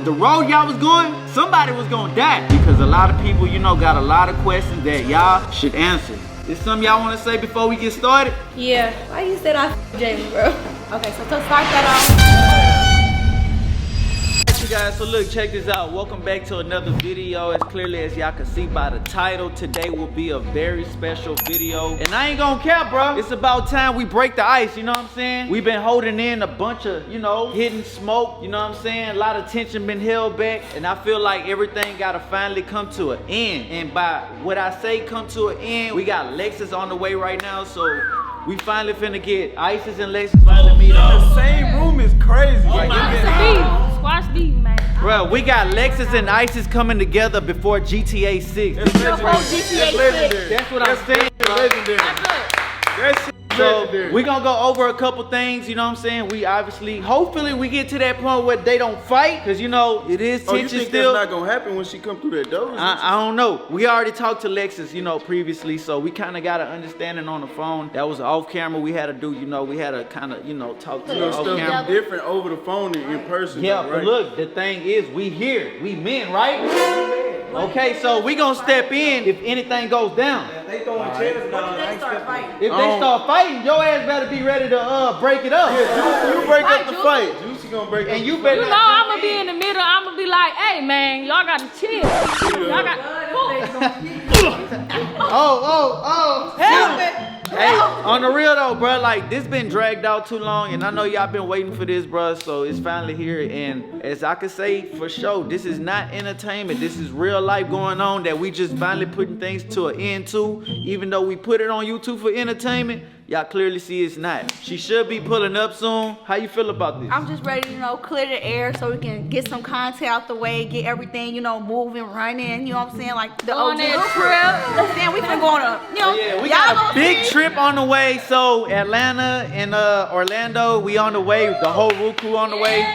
the road y'all was going, somebody was gonna die. Because a lot of people, you know, got a lot of questions that y'all should answer. Is something y'all want to say before we get started? Yeah. Why you said I Jamie, bro? Okay, so to start that off. You guys, so look, check this out. Welcome back to another video. As clearly as y'all can see by the title, today will be a very special video. And I ain't gonna care, bro. It's about time we break the ice, you know what I'm saying? We've been holding in a bunch of, you know, hidden smoke, you know what I'm saying? A lot of tension been held back. And I feel like everything gotta finally come to an end. And by what I say come to an end, we got Lexis on the way right now. So we finally finna get Isis and Lexis finally meet up. The same room is crazy. Like, it's a beef. Squash beef, man. Bro, we got Lexis and Isis coming together before GTA 6. That's legendary. GTA Legendary. That's what I'm saying, bro. Legendary. That shit So legendary. we gonna go over a couple things, you know what I'm saying? We obviously, hopefully we get to that point where they don't fight, cause you know, it is Oh, you tension think still. that's not gonna happen when she come through that door? I don't know. We already talked to Lexis, you know, previously, so we kind of got an understanding on the phone. That was off camera. We had to do, you know, we had to kind of, you know, talk to You her know, off stuff camera. different over the phone and in person. Yeah, right? but look, the thing is, we here. We men, right? Okay, so we gonna step in if anything goes down. They throwing chairs down. They start fighting. If they start fighting, your ass better be ready to break it up. Yeah, you break up the Juicy. fight. Juicy gonna break up And the you fight. better You know I'm gonna be in the middle. I'm gonna be like, hey man, y'all gotta chill. Y'all got. Help me. Hey, on the real though, bro, like this been dragged out too long, and I know y'all been waiting for this, bro. So it's finally here, and as I can say for sure, this is not entertainment. This is real life going on that we just finally putting things to an end to. Even though we put it on YouTube for entertainment, y'all clearly see it's not. She should be pulling up soon. How you feel about this? I'm just ready to, you know, clear the air so we can get some content out the way, get everything, you know, moving, running, you know what I'm saying? Like the On OG that trip. Then we finna go on a, you know, Yeah, we y'all got a gonna big see. trip on the way. So Atlanta and Orlando, we on the way. The whole Root crew on the way.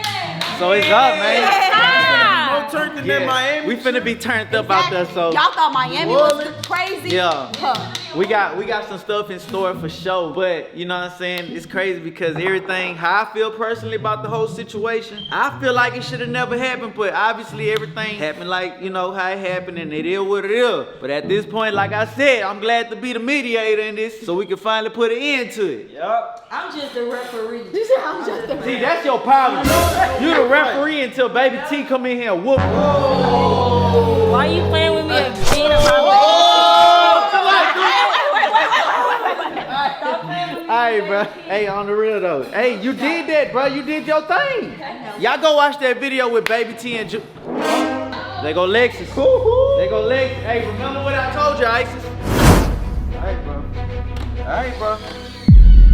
So it's up, man. More turned than that Miami. We finna be turned up out there. So Y'all thought Miami was crazy? yeah. Huh. We got some stuff in store for sure, but you know what I'm saying? It's crazy because everything, how I feel personally about the whole situation, I feel like it should have never happened, but obviously everything happened like, you know, how it happened, and it is what it is. But at this point, like I said, I'm glad to be the mediator in this so we can finally put an end to it. Yup. I'm just a referee. You said I'm just a See, that's your problem. You the referee until Baby T come in here and whoop. Why you playing with me again? Hey, bro. Hey, on the real though. Hey, you did that, bro. You did your thing. Y'all go watch that video with Baby T and They go Lexis. They go Lexis. Hey, remember what I told you, Isis? Alright, bro. Alright, bro.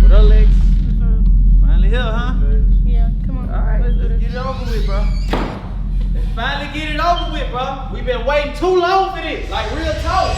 What up, Lex? Finally here, huh? Yeah, come on. Alright, let's get it over with, bro. Let's finally get it over with, bro. We've been waiting too long for this. Like, real talk.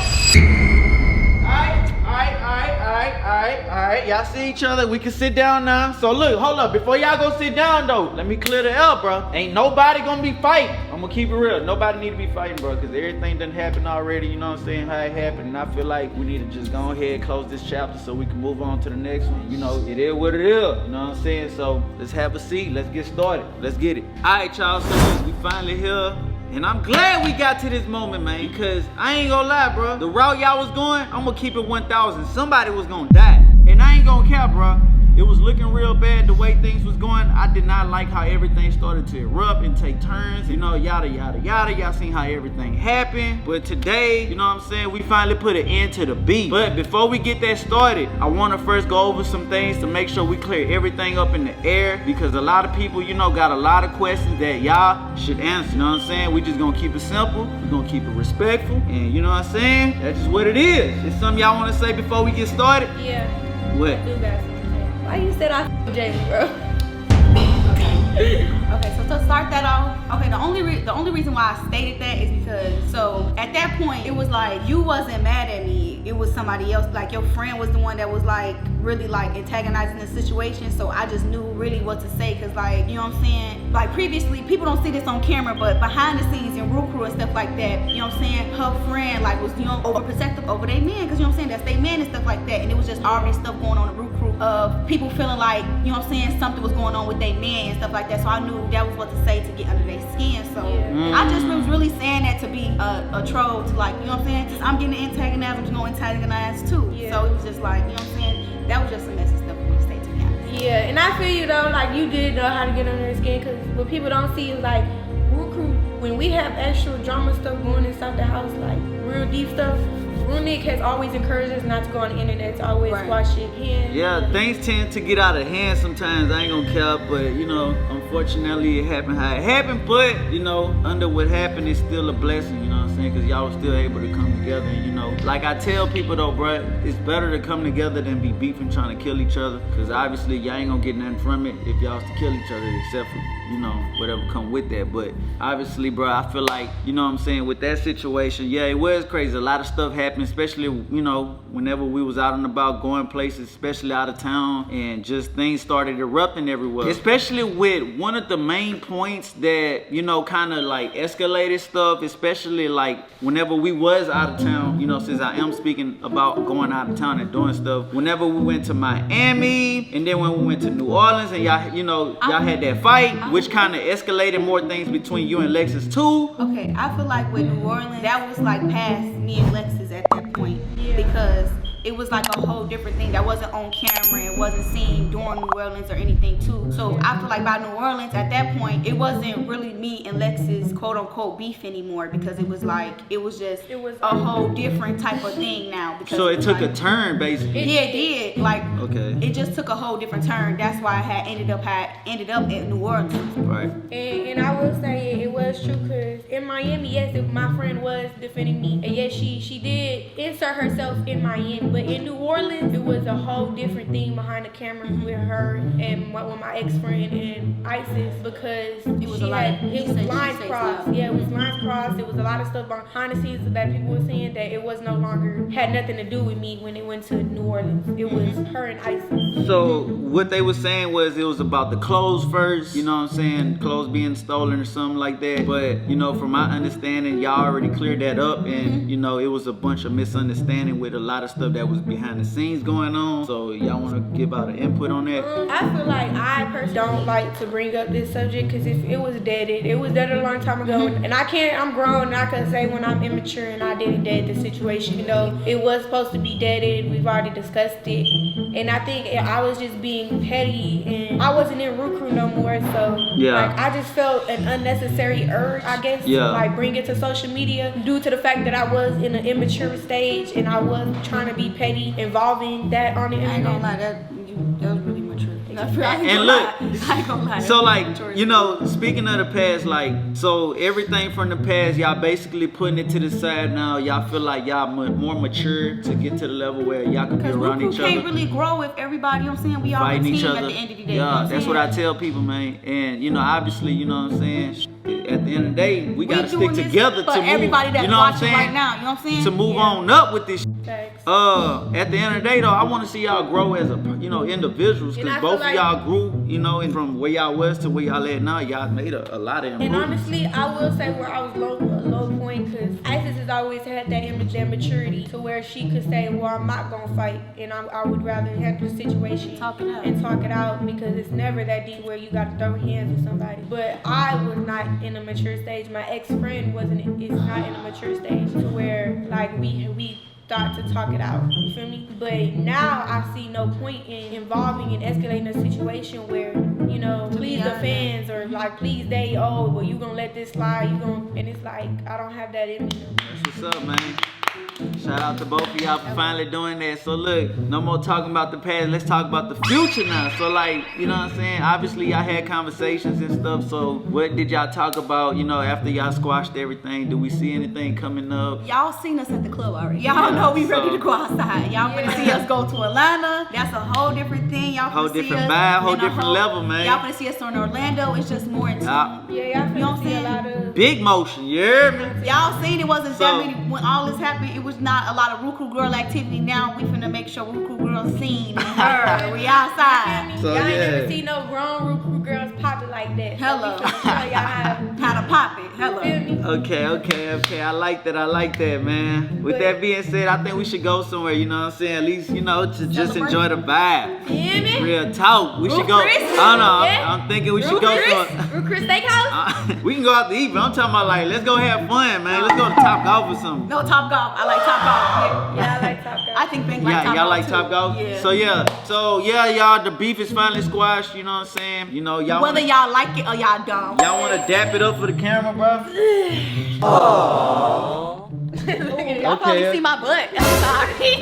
Alright. Y'all see each other. We can sit down now. So look, hold up. Before y'all go sit down though, let me clear the air, bro. Ain't nobody gonna be fighting. I'm gonna keep it real. Nobody need to be fighting, bro, because everything done happened already. You know what I'm saying? How it happened. And I feel like we need to just go ahead and close this chapter so we can move on to the next one. You know, it is what it is. You know what I'm saying? So let's have a seat. Let's get started. Let's get it. Alright, y'all. So look, we finally here. And I'm glad we got to this moment, man, because I ain't gonna lie, bro. The route y'all was going, I'm gonna keep it 1,000. Somebody was gonna die. And I ain't gonna care, bro. It was looking real bad the way things was going. I did not like how everything started to erupt and take turns. You know, yada, yada, yada. Y'all seen how everything happened. But today, you know what I'm saying, we finally put an end to the beat. But before we get that started, I want to first go over some things to make sure we clear everything up in the air. Because a lot of people, you know, got a lot of questions that y'all should answer. You know what I'm saying? We just gonna keep it simple. We're gonna keep it respectful. And you know what I'm saying? That's just what it is. Is something y'all want to say before we get started? Yeah. What? Do that. Why you said I Jamie, bro. Okay, so to start that off, okay, the only reason why I stated that is because, so at that point it was like you wasn't mad at me, it was somebody else, like your friend was the one that was like really like antagonizing the situation. So I just knew really what to say, because like, you know what I'm saying, like previously people don't see this on camera, but behind the scenes in Root Crew and stuff like that, you know what I'm saying, her friend like was, you know, overprotective over their men, because you know what I'm saying, that's their man and stuff like that. And it was just already stuff going on in Root Crew of people feeling like, you know what I'm saying, something was going on with their man and stuff like that. So I knew that was what to say to get under their skin. So I just was really saying that to be a troll, to like, you know what I'm saying, just, I'm getting antagonized, I'm just gonna antagonize too. So it was just like, you know what I'm saying, that was just some messy stuff for me to say, to be honest. Yeah, and I feel you though, like you did know how to get under their skin, because what people don't see is like, when we have actual drama stuff going inside the house, like real deep stuff, Runik has always encouraged us not to go on the internet, to always watch it. Yeah, things tend to get out of hand sometimes. I ain't gonna care, but you know, unfortunately, it happened how it happened. But you know, under what happened, it's still a blessing. You know what I'm saying? Because y'all was still able to come together. And you know, like I tell people though, bruh, it's better to come together than be beefing, trying to kill each other. Because obviously, y'all ain't gonna get nothing from it if y'all was to kill each other, except for, you know, whatever come with that. But obviously, bro, I feel like, you know what I'm saying, with that situation, yeah, it was crazy. A lot of stuff happened, especially, you know, whenever we was out and about going places, especially out of town, and just things started erupting everywhere. Especially with one of the main points that, you know, kind of like escalated stuff, especially like whenever we was out of town, you know, since I am speaking about going out of town and doing stuff, whenever we went to Miami, and then when we went to New Orleans, and y'all, you know, y'all had that fight, which kind of escalated more things between you and Lexis too. Okay, I feel like with New Orleans, that was like past me and Lexis at that point, because it was like a whole different thing that wasn't on camera, it wasn't seen during New Orleans or anything too. So I feel like by New Orleans at that point, it wasn't really me and Lexis quote unquote beef anymore, because it was like, it was a whole different type of thing now. Because so it took like, a turn basically. Yeah, it did. Like, okay, it just took a whole different turn. That's why I had ended up at New Orleans. Right. And I will say it was true, because in Miami, yes, my friend was defending me, and yes, she did insert herself in Miami. But in New Orleans, it was a whole different thing behind the camera with her and with my ex-friend and Isis, because it was lines crossed. Yeah, it was lines crossed. It was a lot of stuff behind the scenes that people were saying that it was no longer, had nothing to do with me when it went to New Orleans. It was her and Isis. So what they were saying was it was about the clothes first, you know what I'm saying, clothes being stolen or something like that. But you know, from my understanding, y'all already cleared that up, and you know, it was a bunch of misunderstanding with a lot of stuff that was behind the scenes going on. So y'all want to give out an input on that? I feel like I personally don't like to bring up this subject, because if it was deaded, it was dead a long time ago, and I'm grown and I can say when I'm immature and I didn't dead the situation. You know, it was supposed to be deaded. We've already discussed it, and I think I was just being petty, and I wasn't in Root Crew no more. So like, I just felt an unnecessary urge, I guess, to like bring it to social media, due to the fact that I was in an immature stage and I was trying to be petty, involving that on the internet. I ain't gonna lie, that was really mature. And look, so like, you know, speaking of the past, like, so everything from the past, y'all basically putting it to the side now. Y'all feel like y'all more mature to get to the level where y'all can be around each other. Can't really grow if everybody, you know what I'm saying, we all a team at the end of the day. Yeah, that's what I tell people, man. And you know, obviously, you know what I'm saying, at the end of the day, we gotta stick together to move, everybody that's you know what I'm watching saying, right now, you know what I'm saying, to move on up with this. Thanks. At the end of the day though, I want to see y'all grow as individuals, because both of y'all grew, you know, and from where y'all was to where y'all at now, y'all made a lot of improvements. And honestly, I will say where I was low point, because Isis has always had that image and maturity to where she could say, well, I'm not gonna fight, and I would rather handle the situation talk it out, because it's never that deep where you gotta throw hands with somebody. But I was not in a mature stage. My ex-friend is not in a mature stage to where like we thought to talk it out, you feel me? But now I see no point in involving and escalating a situation where, you know, please the fans, or like, please they, oh, well, you gonna let this slide, and it's like, I don't have that in me. That's what's up, man. Shout out to both of y'all for finally doing that. So look, no more talking about the past, let's talk about the future now. So like, you know what I'm saying, obviously y'all had conversations and stuff, so what did y'all talk about, you know, after y'all squashed everything? Do we see anything coming up? Y'all seen us at the club already. Y'all know we ready to go outside. Y'all gonna see us go to Atlanta. That's a whole different thing. Y'all whole see different us vibe, whole different level, man. Y'all gonna see us on Orlando. It's just more into y'all gonna see a lot of big motion, you hear me? Y'all seen it wasn't that many when all this happened. It was not a lot of Ruku girl activity. Now we finna make sure Ruku girls seen and heard. We outside. y'all ain't never see no grown Ruku girls popping like like that. Hello. So we finna show y'all How to pop it. Hello. feel me? Okay. I like that, man. With that being said, I think we should go somewhere, you know what I'm saying? At least, you know, to just enjoy the vibe. Feel me? Real talk. We should go. Chris? I don't know. Yeah. I'm thinking we should go to Root Chris Steakhouse? we can go out to eat, but I'm talking about like, let's go have fun, man. Let's go to Top Golf or something. No, Top Golf. I like Top Golf. Yeah, I like Top Golf. I think Bank like Yeah, Top y'all Golf like too. Top Golf? Yeah. So yeah, y'all, the beef is finally squashed, you know what I'm saying? You know, y'all Whether y'all like it or y'all don't. y'all wanna dap it up for the camera, bro? Y'all probably see my butt. I'm sorry.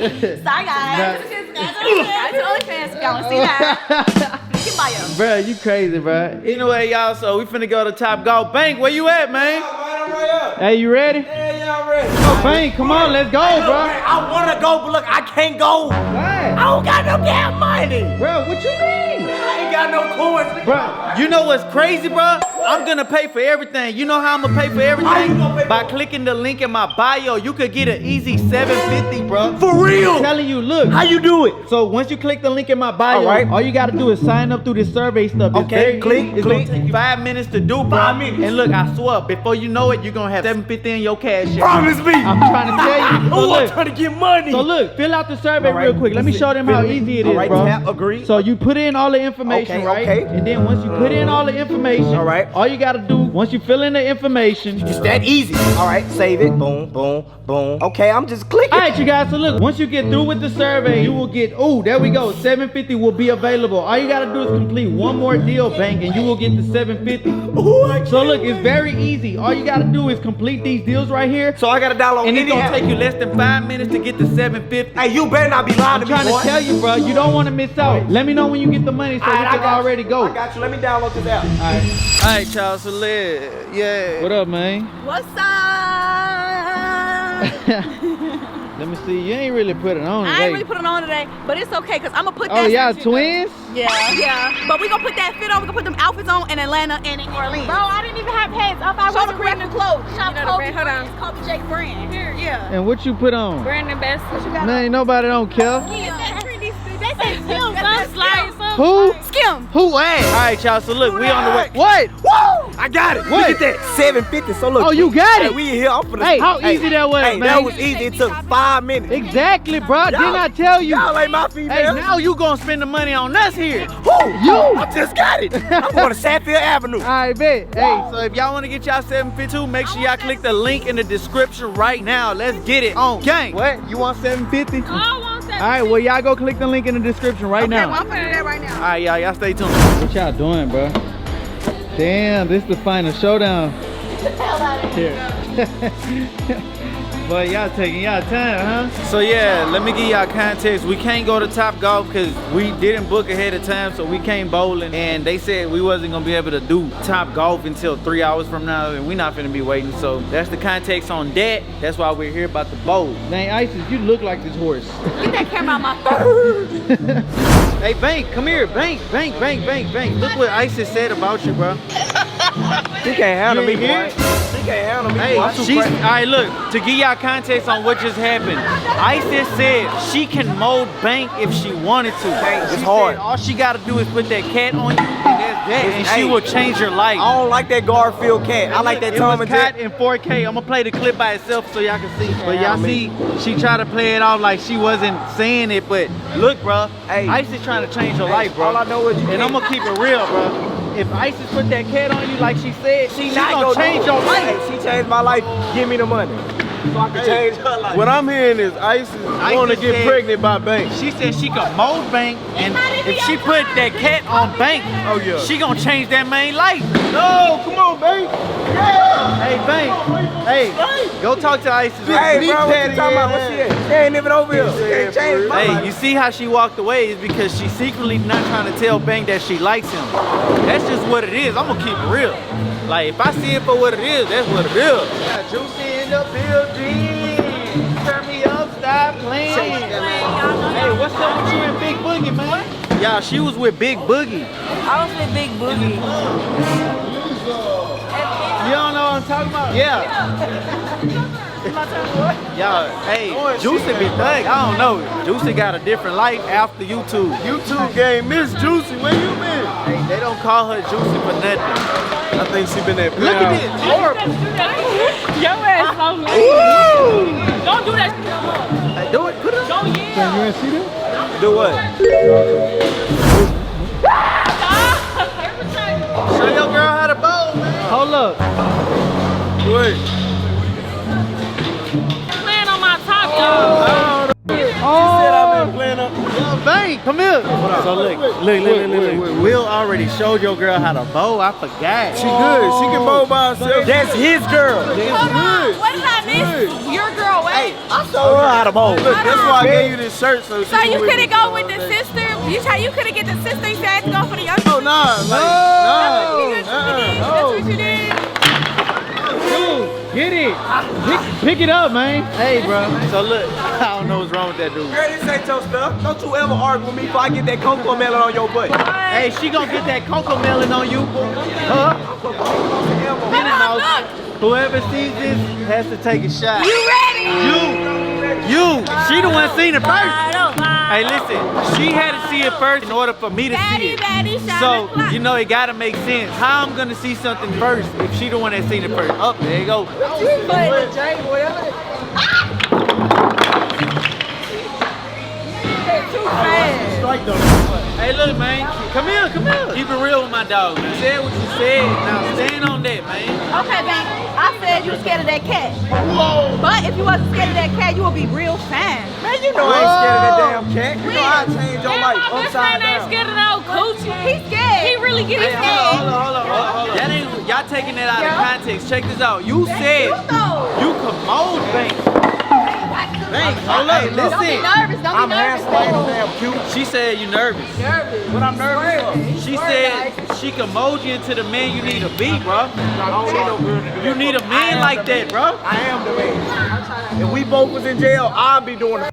Sorry, guys. That's OnlyFans if y'all wanna see that. Get by y'all. Bro, you crazy, bro. Anyway, y'all, so we finna go to Top Golf. Bank, where you at, man? Right up. Hey, you ready? Yeah, y'all ready. Bank, come on, let's go, Look, bro. man, I wanna go, but look, I can't go. Why? I don't got no damn money. Bro, what you mean? I ain't got no coins. Bro, you know what's crazy, bro? I'm gonna pay for everything. You know how I'm gonna pay for How you everything? gonna pay for By it? clicking the link in my bio, you could get an easy $750, bro. For real? I'm telling you, look. How you do it? So once you click the link in my bio, Alright. all you gotta do is sign up through this survey stuff. It's Okay, very click, easy. It's click. gonna take you 5 minutes to do, bro. 5 minutes. And look, I swear, before you know it, you're gonna have $750 in your cash app. Promise me. I'm trying to tell you. So Ooh, I'm look, trying to get money. so look, fill out the survey Alright, real quick. Let me show them how easy it is, Alright, bro. tap, agree. So you put in all the information, Okay, right? okay. And then once you put in all the information, Alright. all you gotta do, once you fill in the information, It's that easy. All right, save it. Boom, boom, boom. Okay, I'm just clicking. all right, you guys. So look, once you get through with the survey, you will get. Oh, there we go. $750 will be available. All you gotta do is complete one more deal, Bank, and you will get the $750. So look, it's very easy. All you gotta do is complete these deals right here, So I gotta download and it's any gonna app. take you less than 5 minutes to get the $750. Hey, you better not be lying I'm to me, trying boy. to tell you, bro. You don't want to miss out. Let me know when you get the money so All right, we I can got already you. go. I got you. Let me download this app. All right, Charles. So yeah. What up, man? What's up? Let me see. You ain't really put it on I today. ain't really put it on today, but it's okay because I'm gonna put that. Oh, y'all shit twins? on. Yeah. But we gonna put that fit on. We gonna put them outfits on in Atlanta and in New Orleans. Bro, I didn't even have pants up. I Show was the brand new clothes. Shop You know the Kobe. brand- hold on. Kobe J brand. Here, yeah. And what you put on? Brandon Best. What you got? Man, ain't nobody don't care. They say still some slides. Who? Skim. Who at? All right, y'all. So look, we on the way. What? Woo! I got it. What? Look at that. 750. So look. Oh, you got Hey, it. we in here. I'm finna. Hey, how easy that was, Hey, man. that was easy. It took 5 minutes. Exactly, bro. Didn't I tell you? Y'all ain't my Hey, female. now you gonna spend the money on us here. Who? You. I just got it. I'm going to Sandfield Avenue. All right, bet. Hey, so if y'all want to get y'all 752, make sure y'all click the link in the description right now. Let's get it on. Gang. What? You want 750? I want that. All right, well, y'all go click the link in the description right now. I'm putting that right now. All right, y'all stay tuned. What y'all doing, bro? Damn, this is the final showdown. Here. But y'all taking y'all time, huh? So yeah, let me give y'all context. We can't go to Top Golf because we didn't book ahead of time, so we came bowling, and they said we wasn't gonna be able to do Top Golf until 3 hours from now, and we're not gonna be waiting. So that's the context on that. That's why we're here about the bowl. Dang, Isis, you look like this horse. Get that camera out my face. Hey, Bank, come here. Bank. Look what Isis said about you, bro. She can't handle You me, ain't boy. She can't handle me, Hey, boy. I'm too she's, all crazy. right, look, to give y'all context on what just happened, Isis said she can mold Bank if she wanted to. It's She hard. said all she gotta do is put that cat on you, and that's that, and she Hey. will change your life. I don't like that Garfield cat. I like that it Tom was and cat Jerry. in 4K. I'm gonna play the clip by itself so y'all can see. But y'all see, she tried to play it off like she wasn't saying it, but look, bro, Hey. Isis trying to change your life, bro. All I know is you and I'm gonna keep it real, bro. If Isis put that cat on you like she said, she not gonna change your life. Hey, she changed my life. Give me the money. So I can change her life. What I'm hearing is Isis want to Isis get said- pregnant by Bank. She said she could mold Bank, and if she put that cat on Bank, Oh, yeah. she gonna change that man life. No, come on, Bank. Hey, Bank, hey, go talk to Isis. Hey, Knee bro, what you patty talking about? in What her. she at? She ain't living over here. She can't change my Hey, life. you see how she walked away is because she's secretly not trying to tell Bank that she likes him. That's just what it is. I'm gonna keep it real. Like, if I see it for what it is, that's what it is. Juicy in the building. Turn me up, stop playing. Hey, what's up with you and Big Boogie, man? Yeah, she was with Big Boogie. I was with Big Boogie. You don't know what I'm talking about? Yeah. Y'all, hey, Juicy be thug. I don't know. Juicy got a different life after YouTube. YouTube game, Miss Juicy, where you been? Hey, they don't call her Juicy for nothing. I think she been at Look at this. Horrible. Your ass so lame. Don't do that. Hey, do it. Put it on. Don't yell. You ain't see that? Do what? Show your girl how to bowl, man. Hold up. Wait. Playing on my top, y'all. She said I've been playing up. Yo, Bang, come here. So look. Will already showed your girl how to bowl. I forgot. She good. She can bowl by herself. That's his girl. That's good. What did I miss? Your girl, wait. I showed her how to bowl. Look, that's why I gave you this shirt. So you couldn't go with the sister? You couldn't get the sister, you had to go for the younger Oh, nah. Like, That's what you did. Dude, get it. Pick it up, man. Hey, bro. So look, I don't know what's wrong with that dude. Girl, this ain't your stuff. Don't you ever argue with me before I get that cocoa melon on your butt. Hey, she gonna get that cocoa melon on you. Huh? Minnie Mouse. Whoever sees this has to take a shot. You ready? You. She the one seen it first. Hey, listen. She had to see it first in order for me to see it. So, you know, it gotta make sense. How I'm gonna see something first if she the one that seen it first? Up, there you go. Hey, look, man. Come here. Keep it real with my dog, man. Said what you said. Now stand on that, man. Okay, babe. I said you scared of that cat. Whoa. But if you wasn't scared of that cat, you would be real fine. Man, you know I ain't scared of that damn cat. You know I changed your life My best upside friend ain't down. scared of no coochie. He's scared. He really get Hey, scared. hold on. That ain't, y'all taking that out of context. Check this out. You said you commode things. Bank, hold up, listen. Don't be nervous. I'm hand-splaying damn cute. She said you nervous. What I'm nervous for? She said she can mold you into the man you need to be, bro. I don't need no girl. You need a man like that, bro. I am the man. If we both was in jail, I'd be doing the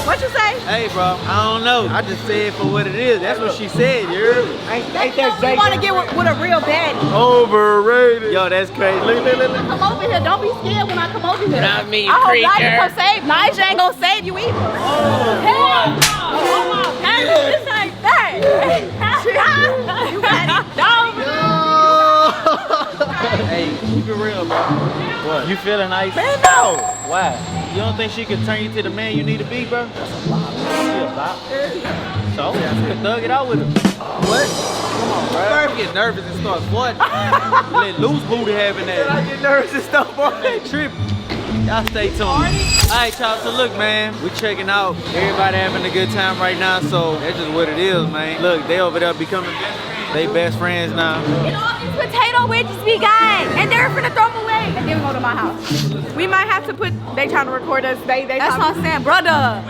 What you say? Hey, bro, I don't know. I just said for what it is. That's what she said, you heard me? Ain't that You want to get with a real baddie. Overrated. Yo, that's crazy. Look. Come over here. Don't be scared when I come over here. Not me, I hope creature. Nigel come save. Nigel ain't gonna save you either. Hell no. Oh my God. This ain't that. You got it. Hey, keep it real, bro. What? You feeling nice? Man, no. Why? You don't think she could turn you to the man you need to be, bro? That's a lot. So, thug it out with her. What? Come on, bro. You get nervous and start what? Let loose booty having that. I get nervous and stuff, boy. Hey, trip. Y'all stay tuned. Alright, y'all, so look, man, we checking out. Everybody having a good time right now, so that's just what it is, man. Look, they over there becoming they best friends now. You know, these potato wedges we got, and they're finna throw them away. And then we go to my house. We might have to put, they trying to record us. That's what I'm saying. Brother.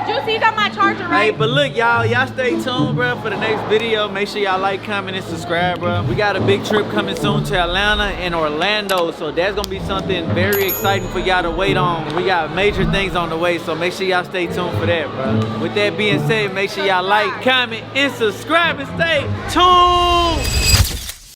Juicy, you got my charger, Hey, right? but look, y'all stay tuned, bro, for the next video. Make sure y'all like, comment, and subscribe, bro. We got a big trip coming soon to Atlanta and Orlando, so that's gonna be something very exciting for y'all to wait on. We got major things on the way, so make sure y'all stay tuned for that, bro. With that being said, make sure y'all like, comment, and subscribe, and stay tuned.